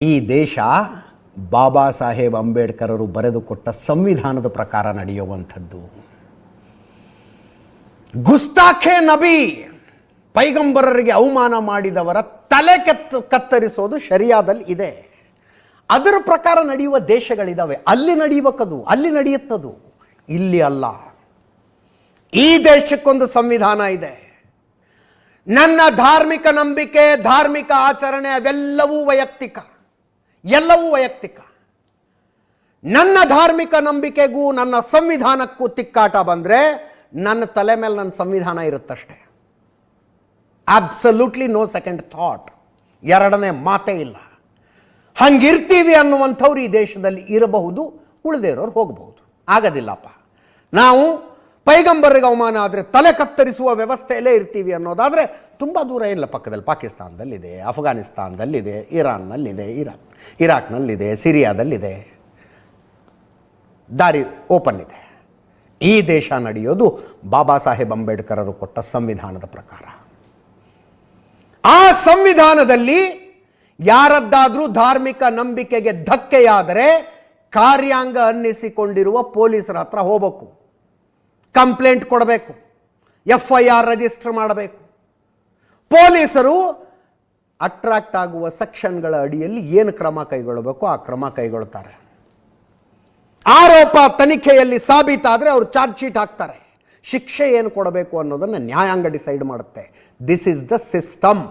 ಈ ದೇಶ ಬಾಬಾ ಸಾಹೇಬ್ ಅಂಬೇಡ್ಕರರು ಬರೆದುಕೊಟ್ಟ ಸಂವಿಧಾನದ ಪ್ರಕಾರ ನಡೆಯುವಂಥದ್ದು. ಗುಸ್ತಾಖೆ ನಬಿ, ಪೈಗಂಬರರಿಗೆ ಅವಮಾನ ಮಾಡಿದವರ ತಲೆ ಕತ್ತರಿಸೋದು ಶರಿಯಾದಲ್ಲಿ ಇದೆ. ಅದರ ಪ್ರಕಾರ ನಡೆಯುವ ದೇಶಗಳಿದ್ದಾವೆ. ಅಲ್ಲಿ ನಡೆಯಬೇಕದು, ಅಲ್ಲಿ ನಡೆಯುತ್ತದು, ಇಲ್ಲಿ ಅಲ್ಲ. ಈ ದೇಶಕ್ಕೊಂದು ಸಂವಿಧಾನ ಇದೆ. ನನ್ನ ಧಾರ್ಮಿಕ ನಂಬಿಕೆ, ಧಾರ್ಮಿಕ ಆಚರಣೆ ಅವೆಲ್ಲವೂ ವೈಯಕ್ತಿಕ, ಎಲ್ಲವೂ ವೈಯಕ್ತಿಕ. ನನ್ನ ಧಾರ್ಮಿಕ ನಂಬಿಕೆಗೂ ನನ್ನ ಸಂವಿಧಾನಕ್ಕೂ ತಿಕ್ಕಾಟ ಬಂದರೆ ನನ್ನ ತಲೆ ಮೇಲೆ ನನ್ನ ಸಂವಿಧಾನ ಇರುತ್ತಷ್ಟೇ. ಅಬ್ಸಲ್ಯೂಟ್ಲಿ ನೋ ಸೆಕೆಂಡ್ ಥಾಟ್, ಎರಡನೇ ಮಾತೇ ಇಲ್ಲ. ಹಂಗಿರ್ತೀವಿ ಅನ್ನುವಂಥವ್ರು ಈ ದೇಶದಲ್ಲಿ ಇರಬಹುದು, ಉಳಿದೇ ಇರೋರು ಹೋಗಬಹುದು. ಆಗೋದಿಲ್ಲಪ್ಪ. ನಾವು ಪೈಗಂಬರಿಗೆ ಅವಮಾನ ಆದರೆ ತಲೆ ಕತ್ತರಿಸುವ ವ್ಯವಸ್ಥೆಯಲ್ಲೇ ಇರ್ತೀವಿ ಅನ್ನೋದಾದರೆ ತುಂಬ ದೂರ ಇಲ್ಲ. ಪಕ್ಕದಲ್ಲಿ ಪಾಕಿಸ್ತಾನದಲ್ಲಿದೆ, ಅಫ್ಘಾನಿಸ್ತಾನದಲ್ಲಿದೆ, ಇರಾನ್ನಲ್ಲಿದೆ, ಇರಾಕ್ನಲ್ಲಿದೆ, ಸಿರಿಯಾದಲ್ಲಿದೆ. ದಾರಿ ಓಪನ್ ಇದೆ. ಈ ದೇಶ ನಡೆಯೋದು ಬಾಬಾ ಸಾಹೇಬ್ ಅಂಬೇಡ್ಕರರು ಕೊಟ್ಟ ಸಂವಿಧಾನದ ಪ್ರಕಾರ. ಆ ಸಂವಿಧಾನದಲ್ಲಿ ಯಾರದ್ದಾದರೂ ಧಾರ್ಮಿಕ ನಂಬಿಕೆಗೆ ಧಕ್ಕೆಯಾದರೆ ಕಾರ್ಯಾಂಗ ಅನ್ನಿಸಿಕೊಂಡಿರುವ ಪೊಲೀಸರ ಹತ್ರ ಹೋಗಬೇಕು, ಕಂಪ್ಲೇಂಟ್ ಕೊಡಬೇಕು, FIR ರಿಜಿಸ್ಟರ್ ಮಾಡಬೇಕು. ಪೊಲೀಸರು ಅಟ್ರಾಕ್ಟ್ ಆಗುವ ಸೆಕ್ಷನ್ಗಳ ಅಡಿಯಲ್ಲಿ ಏನು ಕ್ರಮ ಕೈಗೊಳ್ಳಬೇಕು ಆ ಕ್ರಮ ಕೈಗೊಳ್ತಾರೆ. ಆರೋಪ ತನಿಖೆಯಲ್ಲಿ ಸಾಬೀತಾದರೆ ಅವರು ಚಾರ್ಜ್ ಶೀಟ್ ಹಾಕ್ತಾರೆ. ಶಿಕ್ಷೆ ಏನು ಕೊಡಬೇಕು ಅನ್ನೋದನ್ನು ನ್ಯಾಯಾಂಗ ಡಿಸೈಡ್ ಮಾಡುತ್ತೆ. This is the system.